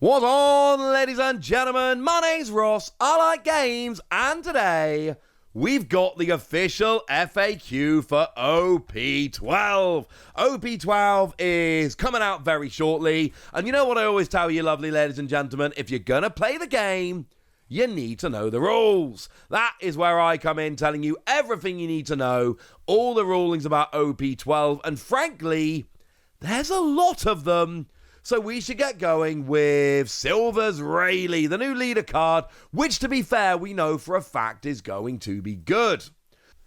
What's on, ladies and gentlemen? My name's Ross, I like games, and today we've got the official FAQ for OP-12. OP-12 is coming out very shortly, and you know what I always tell you, lovely ladies and gentlemen, if you're gonna play the game, you need to know the rules. That is where I come in, telling you everything you need to know, all the rulings about OP-12, and frankly, there's a lot of them. So we should get going with Silver's Rayleigh, the new leader card, which to be fair, we know for a fact is going to be good.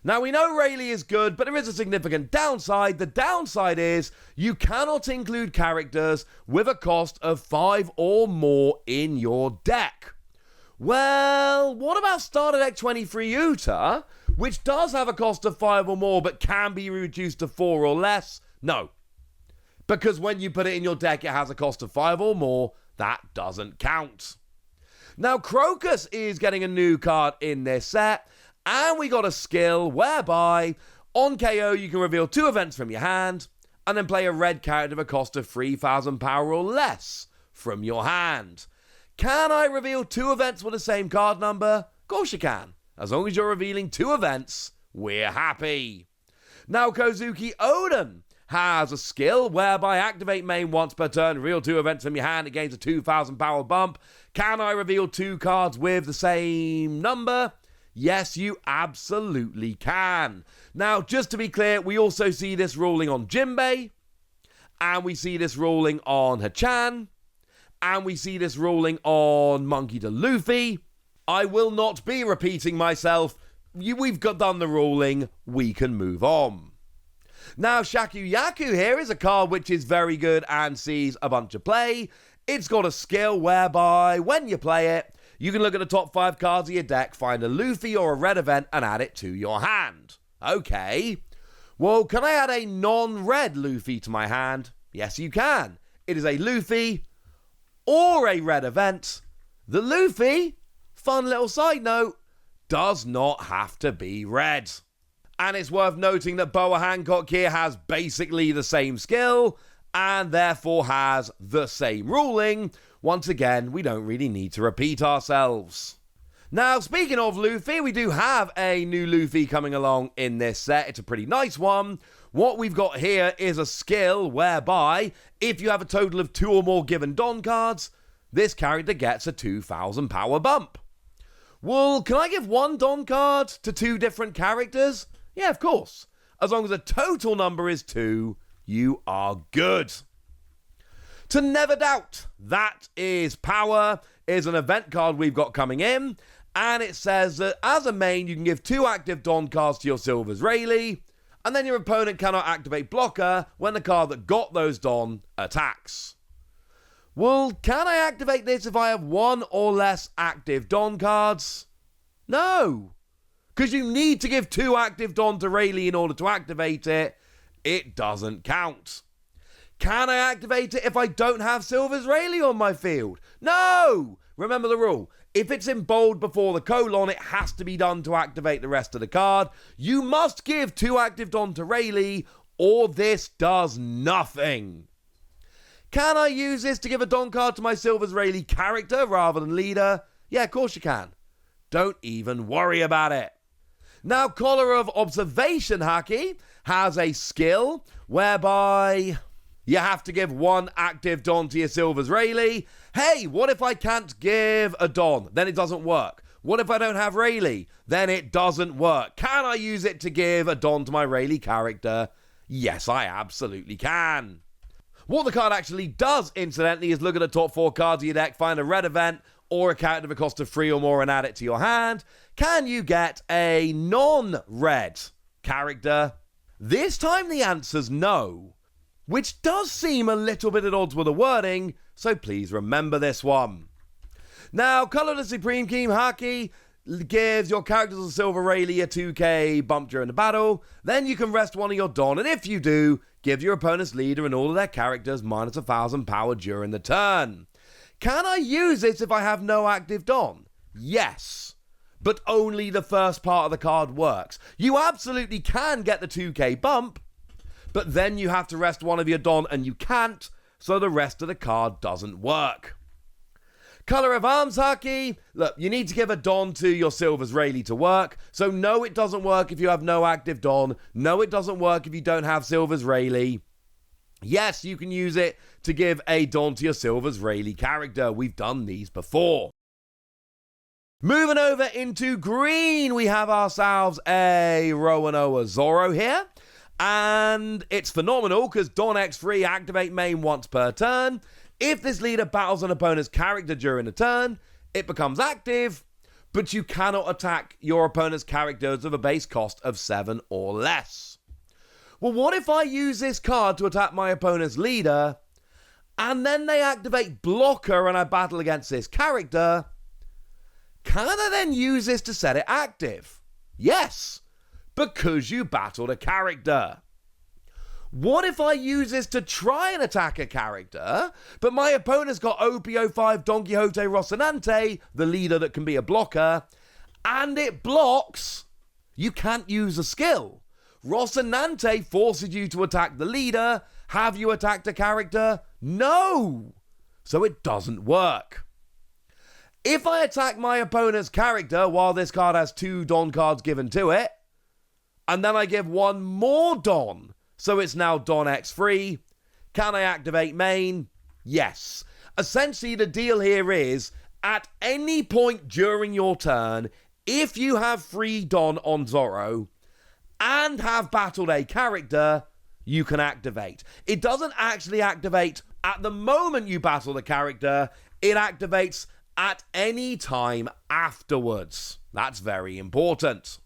Now we know Rayleigh is good, but there is a significant downside. The downside is you cannot include characters with a cost of 5 or more in your deck. Well, what about Starter Deck 23 Uta, which does have a cost of 5 or more, but can be reduced to 4 or less? No. Because when you put it in your deck, it has a cost of 5 or more. That doesn't count. Now, Crocus is getting a new card in this set, and we got a skill whereby on KO you can reveal 2 events from your hand, and then play a red character with a cost of 3,000 power or less from your hand. Can I reveal 2 events with the same card number? Of course you can. As long as you're revealing 2 events, we're happy. Now, Kozuki Oden has a skill whereby activate main once per turn, reveal 2 events from your hand, it gains a 2,000 power bump. Can I reveal 2 cards with the same number? Yes, you absolutely can. Now, just to be clear, we also see this ruling on Jinbei, and we see this ruling on Hachan, and we see this ruling on Monkey D. Luffy. I will not be repeating myself. We've done the ruling, we can move on. Now, Shakuyaku here is a card which is very good and sees a bunch of play. It's got a skill whereby, when you play it, you can look at the top 5 cards of your deck, find a Luffy or a red event, and add it to your hand. Okay. Well, can I add a non-red Luffy to my hand? Yes, you can. It is a Luffy or a red event. The Luffy, fun little side note, does not have to be red. And it's worth noting that Boa Hancock here has basically the same skill and therefore has the same ruling. Once again, we don't really need to repeat ourselves. Now, speaking of Luffy, we do have a new Luffy coming along in this set. It's a pretty nice one. What we've got here is a skill whereby if you have a total of 2 or more given Don cards, this character gets a 2,000 power bump. Well, can I give 1 Don card to 2 different characters? Yeah, of course. As long as the total number is 2, you are good. To Never Doubt, that is Power, is an event card we've got coming in, and it says that as a main, you can give 2 active Don cards to your Silver's Rayleigh, and then your opponent cannot activate Blocker when the card that got those Don attacks. Well, can I activate this if I have 1 or less active Don cards? No. Because you need to give 2 active Don to Rayleigh in order to activate it. It doesn't count. Can I activate it if I don't have Silver's Rayleigh on my field? No! Remember the rule. If it's in bold before the colon, it has to be done to activate the rest of the card. You must give 2 active Don to Rayleigh, or this does nothing. Can I use this to give a Don card to my Silver's Rayleigh character rather than leader? Yeah, of course you can. Don't even worry about it. Now, Collar of Observation Haki has a skill whereby you have to give 1 active Don to your Silver's Rayleigh. Hey, what if I can't give a Don? Then it doesn't work. What if I don't have Rayleigh? Then it doesn't work. Can I use it to give a Don to my Rayleigh character? Yes, I absolutely can. What the card actually does, incidentally, is look at the top 4 cards of your deck, find a red event, or a character with a cost of 3 or more and add it to your hand. Can you get a non-red character? This time the answer's no, which does seem a little bit at odds with the wording, so please remember this one. Now, Colorless Supreme Team Haki gives your characters a Silver Rayleigh a 2k bump during the battle. Then you can rest 1 of your Don, and if you do, give your opponent's leader and all of their characters minus 1,000 power during the turn. Can I use this if I have no active Don? Yes, but only the first part of the card works. You absolutely can get the 2k bump, but then you have to rest 1 of your Don and you can't, so the rest of the card doesn't work. Color of arms haki. Look, you need to give a Don to your Silver's Rayleigh to work. So no, it doesn't work if you have no active Don. No, it doesn't work if you don't have Silver's Rayleigh. Yes, you can use it to give a Don to your Silver's Rayleigh character. We've done these before. Moving over into green, we have ourselves a Roanoa Zoro here. And it's phenomenal because Don X3 activate main once per turn. If this leader battles an opponent's character during a turn, it becomes active, but you cannot attack your opponent's characters of a base cost of 7 or less. Well, what if I use this card to attack my opponent's leader, and then they activate blocker and I battle against this character? Can I then use this to set it active? Yes, because you battled a character. What if I use this to try and attack a character, but my opponent's got OP-12 Don Quixote Rocinante, the leader that can be a blocker, and it blocks? You can't use a skill. Rocinante forces you to attack the leader. Have you attacked a character? No! So it doesn't work. If I attack my opponent's character while this card has 2 Don cards given to it, and then I give 1 more Don, so it's now Don X3, can I activate main? Yes. Essentially, the deal here is, at any point during your turn, if you have 3 Don on Zoro, and have battled a character, you can activate. It doesn't actually activate at the moment you battle the character, it activates at any time afterwards. That's very important.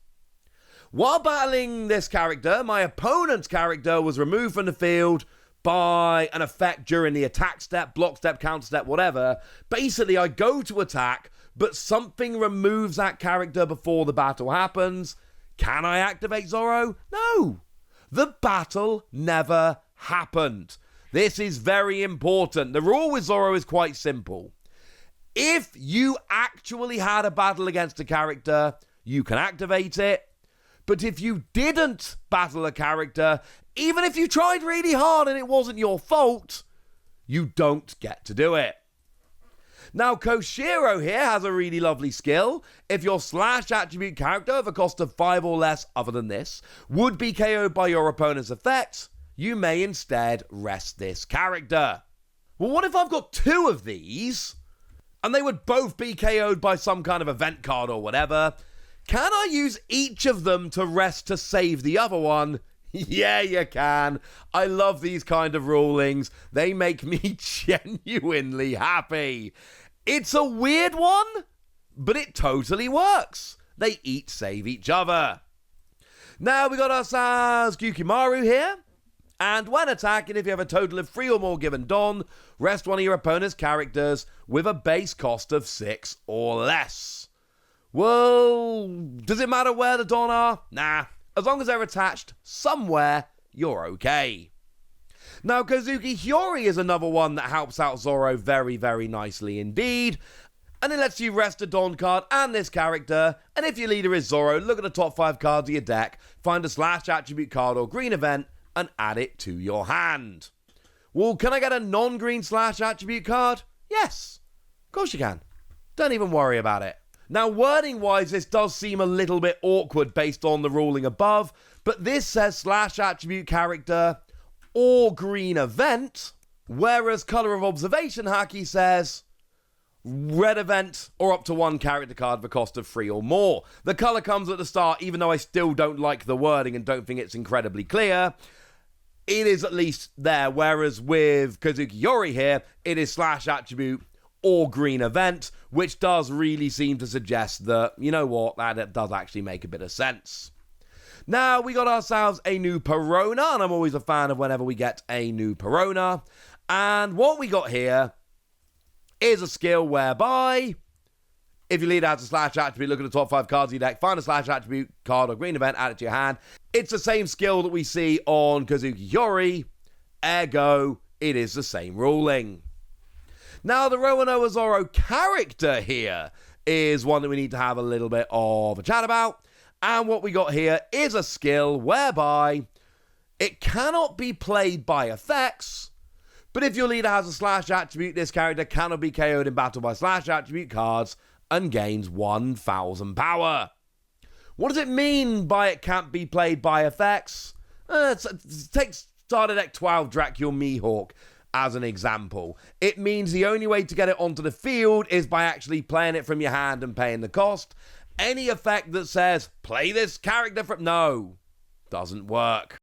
While battling this character, my opponent's character was removed from the field by an effect during the attack step, block step, counter step, whatever. Basically, I go to attack, but something removes that character before the battle happens. Can I activate Zoro? No. The battle never happened. This is very important. The rule with Zoro is quite simple. If you actually had a battle against a character, you can activate it. But if you didn't battle a character, even if you tried really hard and it wasn't your fault, you don't get to do it. Now, Koshiro here has a really lovely skill. If your slash attribute character of a cost of 5 or less, other than this, would be KO'd by your opponent's effect, you may instead rest this character. Well, what if I've got 2 of these, and they would both be KO'd by some kind of event card or whatever? Can I use each of them to rest to save the other one? Yeah, you can. I love these kind of rulings. They make me genuinely happy. It's a weird one, but it totally works. They each save each other. Now we got ourselves Gyukimaru here. And when attacking, if you have a total of 3 or more given Don, rest one of your opponent's characters with a base cost of 6 or less. Well, does it matter where the Don are? Nah. As long as they're attached somewhere, you're okay. Now, Kozuki Hyori is another one that helps out Zoro very, very nicely indeed. And it lets you rest a Don card and this character. And if your leader is Zoro, look at the top 5 cards of your deck, find a slash attribute card or green event, and add it to your hand. Well, can I get a non-green slash attribute card? Yes. Of course you can. Don't even worry about it. Now, wording-wise, this does seem a little bit awkward based on the ruling above, but this says slash attribute character or green event, whereas color of observation haki says red event or up to 1 character card for cost of 3 or more. The color comes at the start, even though I still don't like the wording and don't think it's incredibly clear. It is at least there, whereas with Kozuki Hyori here, it is slash attribute or green event, which does really seem to suggest that, you know what, that does actually make a bit of sense. Now, we got ourselves a new Perona, and I'm always a fan of whenever we get a new Perona. And what we got here is a skill whereby, if your leader has a slash attribute, look at the top 5 cards of your deck, find a slash attribute card or green event, add it to your hand. It's the same skill that we see on Kozuki Hyori, ergo, it is the same ruling. Now, the Roanoa Zoro character here is one that we need to have a little bit of a chat about. And what we got here is a skill whereby it cannot be played by effects, But if your leader has a slash attribute, this character cannot be KO'd in battle by slash attribute cards and gains 1,000 power. What does it mean by it can't be played by effects? Take starter deck 12 Dracula Mihawk as an example. It means the only way to get it onto the field is by actually playing it from your hand and paying the cost. Any effect that says, play this character from... No, doesn't work.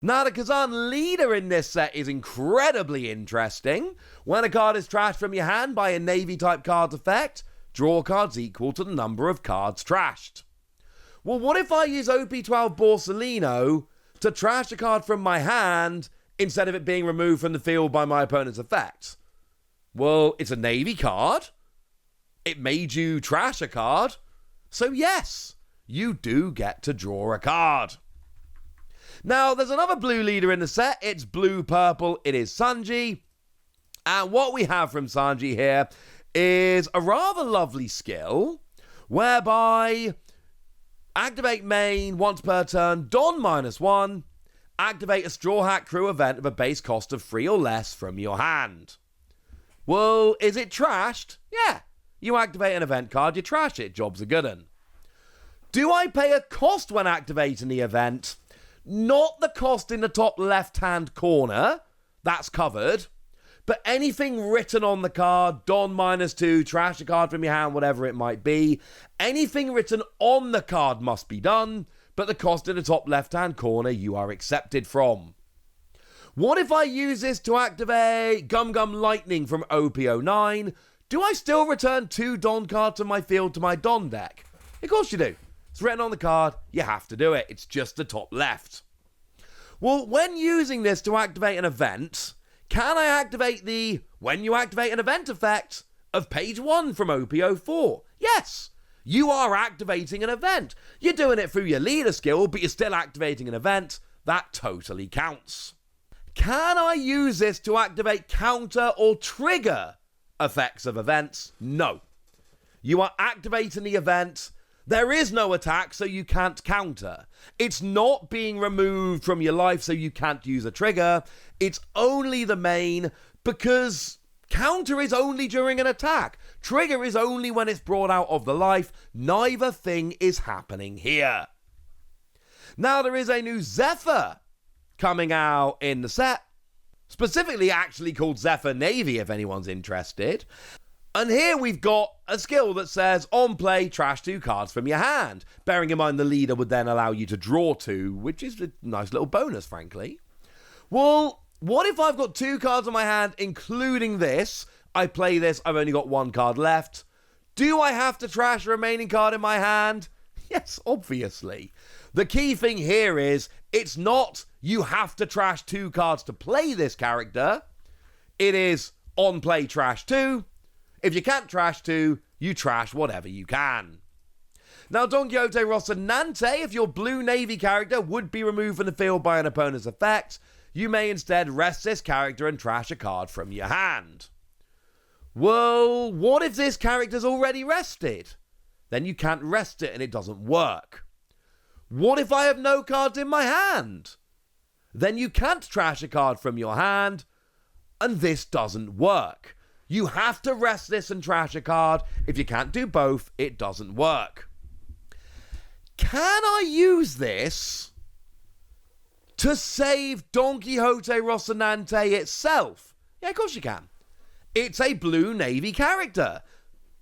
Now, the Kazan leader in this set is incredibly interesting. When a card is trashed from your hand by a Navy-type cards effect, draw cards equal to the number of cards trashed. Well, what if I use OP-12 Borsellino to trash a card from my hand instead of it being removed from the field by my opponent's effect? Well, it's a Navy card. It made you trash a card. So yes, you do get to draw a card. Now, there's another blue leader in the set. It's blue-purple. It is Sanji. And what we have from Sanji here is a rather lovely skill whereby activate main once per turn, Don -1, activate a Straw Hat Crew event of a base cost of 3 or less from your hand. Well, is it trashed? Yeah. You activate an event card, you trash it, job's a good un. Do I pay a cost when activating the event? Not the cost in the top left-hand corner, that's covered, but anything written on the card, Don -2, trash a card from your hand, whatever it might be, anything written on the card must be done, but the cost in the top left-hand corner you are accepted from. What if I use this to activate Gum Gum Lightning from OP-09? Do I still return 2 Don cards to my field to my Don deck? Of course you do. It's written on the card, you have to do it. It's just the top left. Well, when using this to activate an event, can I activate the when you activate an event effect of page 1 from OP-04? Yes, you are activating an event. You're doing it through your leader skill, but you're still activating an event. That totally counts. Can I use this to activate counter or trigger effects of events? No. You are activating the event. There is no attack, so you can't counter. It's not being removed from your life, so you can't use a trigger. It's only the main, because counter is only during an attack. Trigger is only when it's brought out of the life. Neither thing is happening here. Now, there is a new Zephyr coming out in the set. Specifically actually called Zephyr Navy, if anyone's interested. And here we've got a skill that says, on play, trash 2 cards from your hand. Bearing in mind the leader would then allow you to draw 2, which is a nice little bonus, frankly. Well, what if I've got 2 cards on my hand, including this? I play this, I've only got 1 card left. Do I have to trash a remaining card in my hand? Yes, obviously. The key thing here is, it's not you have to trash 2 cards to play this character. It is on play, trash 2. If you can't trash 2, you trash whatever you can. Now, Don Quixote Rocinante, if your blue Navy character would be removed from the field by an opponent's effect, you may instead rest this character and trash a card from your hand. Well, what if this character's already rested? Then you can't rest it and it doesn't work. What if I have no cards in my hand? Then you can't trash a card from your hand, and this doesn't work. You have to rest this and trash a card. If you can't do both, it doesn't work. Can I use this to save Don Quixote Rocinante itself? Yeah, of course you can. It's a blue Navy character.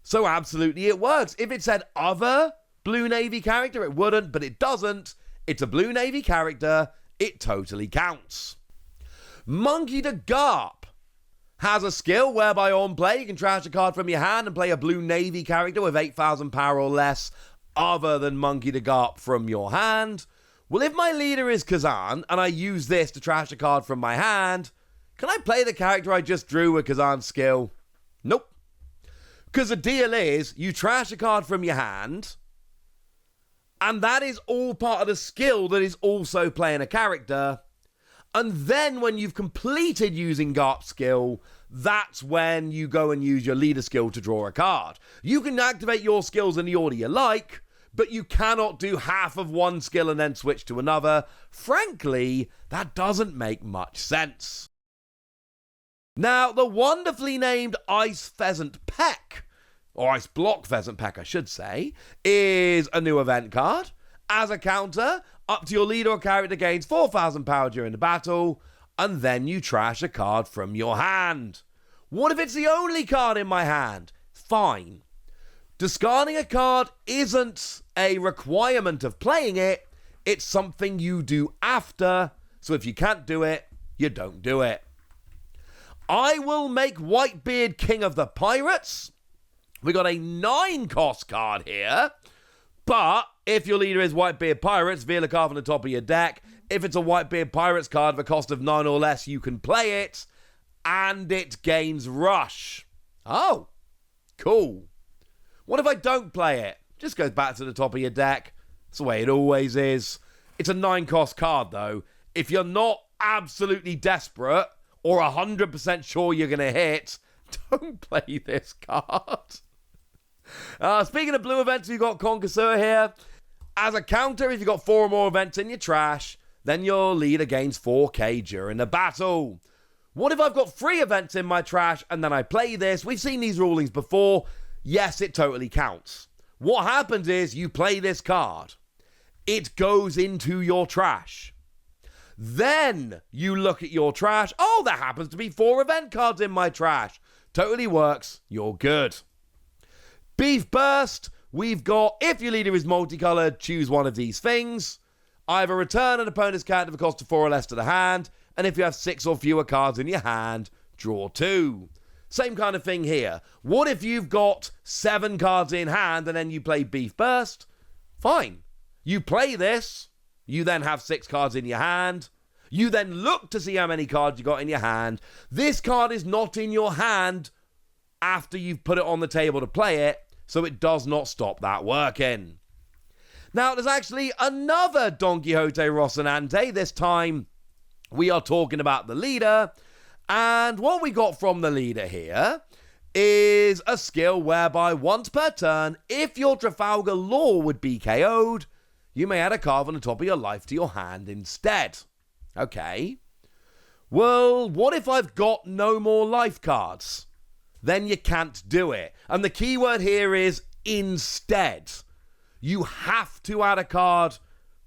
So absolutely it works. If it said other blue Navy character, it wouldn't, but it doesn't. It's a blue Navy character. It totally counts. Monkey the Garp has a skill whereby on play you can trash a card from your hand and play a blue Navy character with 8,000 power or less other than Monkey the Garp from your hand. Well, if my leader is Kazan and I use this to trash a card from my hand, can I play the character I just drew with Kazan's skill? Nope. Because the deal is, you trash a card from your hand, and that is all part of the skill that is also playing a character. And then when you've completed using Garp's skill, that's when you go and use your leader skill to draw a card. You can activate your skills in the order you like, but you cannot do half of one skill and then switch to another. Frankly, that doesn't make much sense. Now, the wonderfully named Ice Pheasant Peck, or Ice Block Pheasant Peck, I should say, is a new event card. As a counter, up to your leader or character gains 4,000 power during the battle, and then you trash a card from your hand. What if it's the only card in my hand? Fine. Discarding a card isn't a requirement of playing it, it's something you do after, so if you can't do it, you don't do it. I will make Whitebeard King of the Pirates. We got a 9-cost card here, but if your leader is Whitebeard Pirates, veil a card from the top of your deck. If it's a Whitebeard Pirates card of a cost of 9 or less, you can play it, and it gains Rush. Oh, cool. What if I don't play it? Just goes back to the top of your deck. That's the way it always is. It's a 9-cost card, though. If you're not absolutely desperate or 100% sure you're going to hit, don't play this card. Speaking of blue events, we've got Conqueror here. As a counter, if you've got 4 or more events in your trash, then your leader gains 4k during the battle. What if I've got 3 events in my trash and then I play this? We've seen these rulings before. Yes, it totally counts. What happens is you play this card. It goes into your trash. Then you look at your trash. Oh, there happens to be 4 event cards in my trash. Totally works. You're good. Beef Burst. We've got, if your leader is multicolored, choose one of these things. Either return an opponent's card of a cost of 4 or less to the hand. And if you have 6 or fewer cards in your hand, draw 2. Same kind of thing here. What if you've got 7 cards in hand and then you play Beef Burst? Fine. You play this. You then have 6 cards in your hand. You then look to see how many cards you got in your hand. This card is not in your hand after you've put it on the table to play it, so it does not stop that working. Now, there's actually another Don Quixote Rocinante. This time, we are talking about the leader. And what we got from the leader here is a skill whereby once per turn, if your Trafalgar Law would be KO'd, you may add a card on the top of your life to your hand instead. Okay. Well, what if I've got no more life cards? Then you can't do it. And the key word here is instead. You have to add a card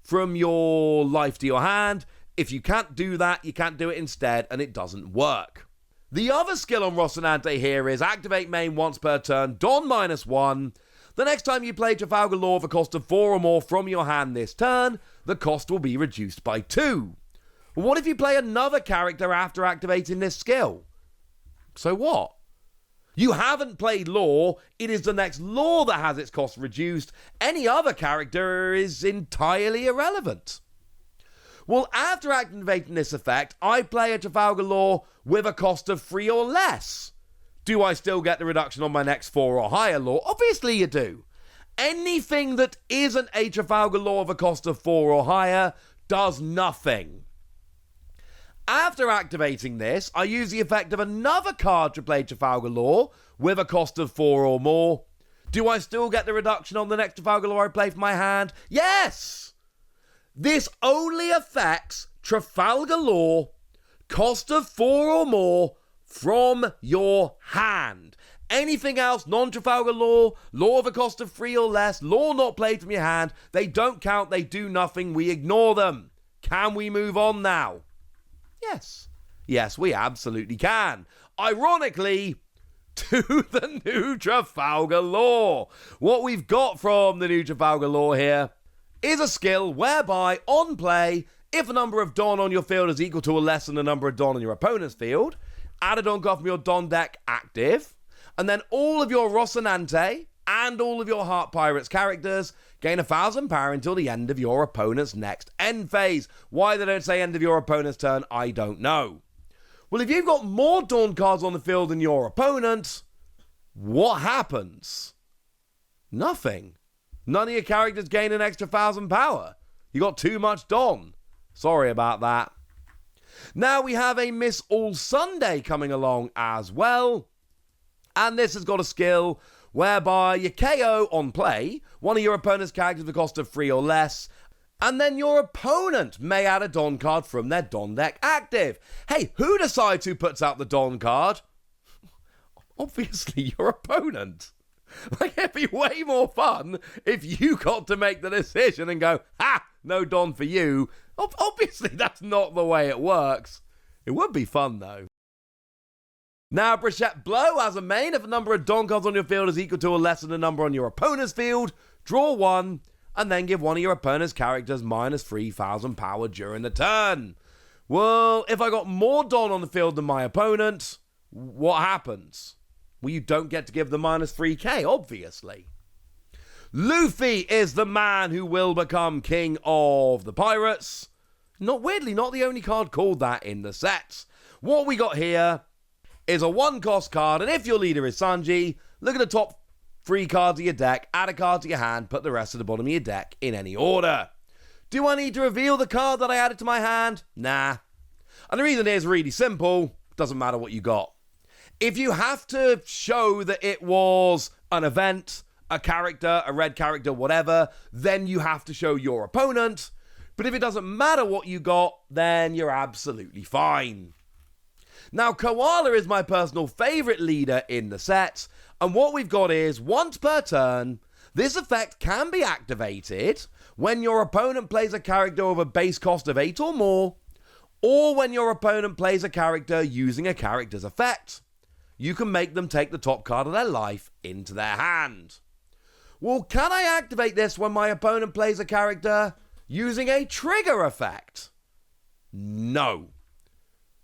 from your life to your hand. If you can't do that, you can't do it instead, and it doesn't work. The other skill on Rocinante here is activate main once per turn, Don -1. The next time you play Trafalgar Law of a cost of 4 or more from your hand this turn, the cost will be reduced by 2. What if you play another character after activating this skill? So what? You haven't played Law, it is the next Law that has its cost reduced. Any other character is entirely irrelevant. Well, after activating this effect, I play a Trafalgar Law with a cost of 3 or less. Do I still get the reduction on my next 4 or higher Law? Obviously you do. Anything that isn't a Trafalgar Law of a cost of 4 or higher does nothing. After activating this, I use the effect of another card to play Trafalgar Law with a cost of 4 or more. Do I still get the reduction on the next Trafalgar Law I play from my hand? Yes! This only affects Trafalgar Law, cost of 4 or more from your hand. Anything else, non-Trafalgar Law, Law of a cost of 3 or less, Law not played from your hand, they don't count, they do nothing, we ignore them. Can we move on now? Yes. Yes, we absolutely can. Ironically, to the new Trafalgar Law. What we've got from the new Trafalgar Law here is a skill whereby, on play, if the number of Don on your field is equal to or less than the number of Don on your opponent's field, add a Don card from your Don deck active, and then all of your Rocinante and all of your Heart Pirates characters gain 1,000 power until the end of your opponent's next end phase. Why they don't say end of your opponent's turn, I don't know. Well, if you've got more Dawn cards on the field than your opponent, what happens? Nothing. None of your characters gain an extra 1,000 power. You got too much Dawn. Sorry about that. Now we have a Miss All Sunday coming along as well. And this has got a skill whereby you KO on play one of your opponent's characters at the cost of 3 or less. And then your opponent may add a Don card from their Don deck active. Hey, who decides who puts out the Don card? Obviously, your opponent. Like, it'd be way more fun if you got to make the decision and go, ha, no Don for you. Obviously, that's not the way it works. It would be fun, though. Now, Brichette Blow has a main. If the number of Don cards on your field is equal to or less than the number on your opponent's field, draw one, and then give one of your opponent's characters minus 3,000 power during the turn. Well, if I got more Don on the field than my opponent, what happens? Well, you don't get to give the minus 3k, obviously. Luffy is the man who will become king of the pirates. Weirdly, not the only card called that in the sets. What we got here is a 1-cost card, and if your leader is Sanji, look at the top 3 cards of your deck, add a card to your hand, put the rest at the bottom of your deck in any order. Do I need to reveal the card that I added to my hand? Nah. And the reason is really simple. Doesn't matter what you got. If you have to show that it was an event, a character, a red character, whatever, then you have to show your opponent. But if it doesn't matter what you got, then you're absolutely fine. Now, Koala is my personal favourite leader in the set, and what we've got is, once per turn, this effect can be activated when your opponent plays a character with a base cost of 8 or more, or when your opponent plays a character using a character's effect. You can make them take the top card of their life into their hand. Well, can I activate this when my opponent plays a character using a trigger effect? No.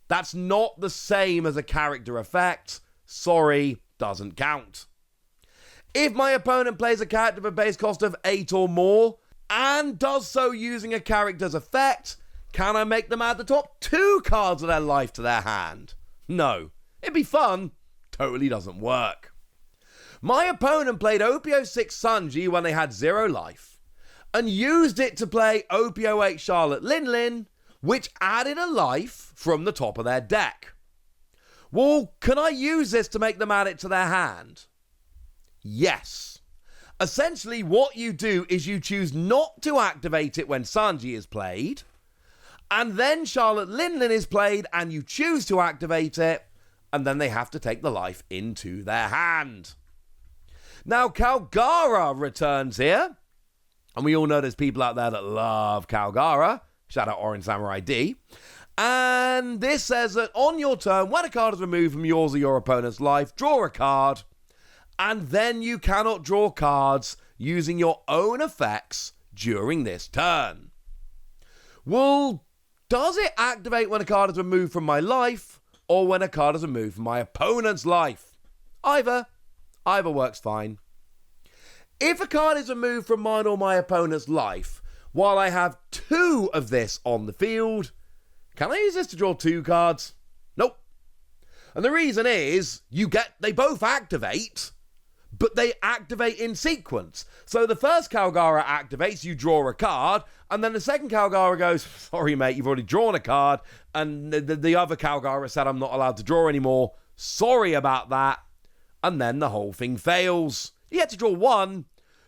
That's not the same as a character effect. Sorry, doesn't count. If my opponent plays a character with a base cost of 8 or more, and does so using a character's effect, can I make them add the top 2 cards of their life to their hand? No. It'd be fun. Totally doesn't work. My opponent played OP-06 Sanji when they had 0 life, and used it to play OP-08 Charlotte Lin, which added a life from the top of their deck. Well, can I use this to make them add it to their hand? Yes. Essentially, what you do is you choose not to activate it when Sanji is played, and then Charlotte Lin is played, and you choose to activate it, and then they have to take the life into their hand. Now, Kgara returns here, and we all know there's people out there that love Kgara. Shout out Orange Samurai D. And this says that on your turn, when a card is removed from yours or your opponent's life, draw a card, and then you cannot draw cards using your own effects during this turn. Well, does it activate when a card is removed from my life, or when a card is removed from my opponent's life? Either works fine. If a card is removed from mine or my opponent's life, while I have 2 of this on the field, can I use this to draw 2 cards? Nope. And the reason is, they both activate, but they activate in sequence. So the first Kgara activates, you draw a card, and then the second Kgara goes, sorry mate, you've already drawn a card, and the other Kgara said I'm not allowed to draw anymore. Sorry about that. And then the whole thing fails. You get to draw 1,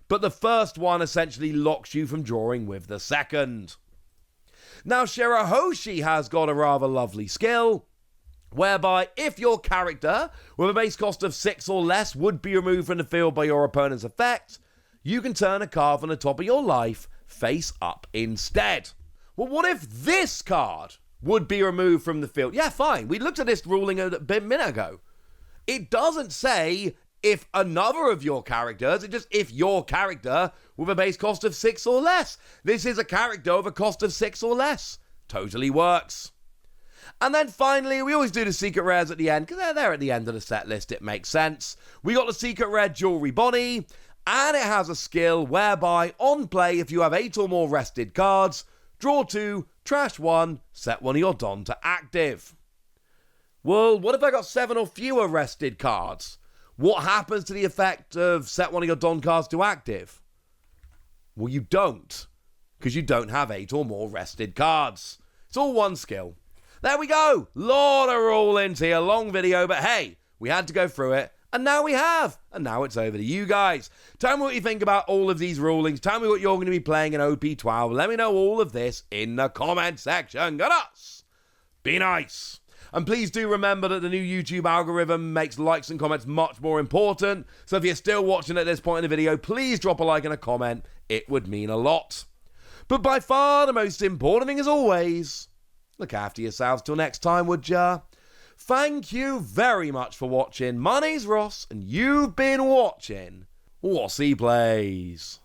but the first one essentially locks you from drawing with the second. Now, Shirahoshi has got a rather lovely skill, whereby if your character with a base cost of 6 or less would be removed from the field by your opponent's effect, you can turn a card from the top of your life face up instead. Well, what if this card would be removed from the field? Yeah, fine. We looked at this ruling a minute ago. It doesn't say if another of your characters, it's just if your character with a base cost of 6 or less. This is a character with a cost of 6 or less. Totally works. And then finally, we always do the secret rares at the end, because they're there at the end of the set list, it makes sense. We got the secret rare Jewelry Bonnie, and it has a skill whereby, on play, if you have 8 or more rested cards, draw 2, trash 1, set one of your Don to active. Well, what if I got 7 or fewer rested cards? What happens to the effect of set one of your Don cards to active? Well, you don't, because you don't have 8 or more rested cards. It's all one skill. There we go. Lot of rulings here, long video, but hey, we had to go through it, And now we have. And now it's over to you guys. Tell me what you think about all of these rulings. Tell me what you're going to be playing in OP-12. Let me know all of this in the comment section. Got us. Be nice. And please do remember that the new YouTube algorithm makes likes and comments much more important. So if you're still watching at this point in the video, please drop a like and a comment. It would mean a lot. But by far the most important thing as always, look after yourselves till next time, would ya? Thank you very much for watching. My name's Ross, and you've been watching Wossy Plays.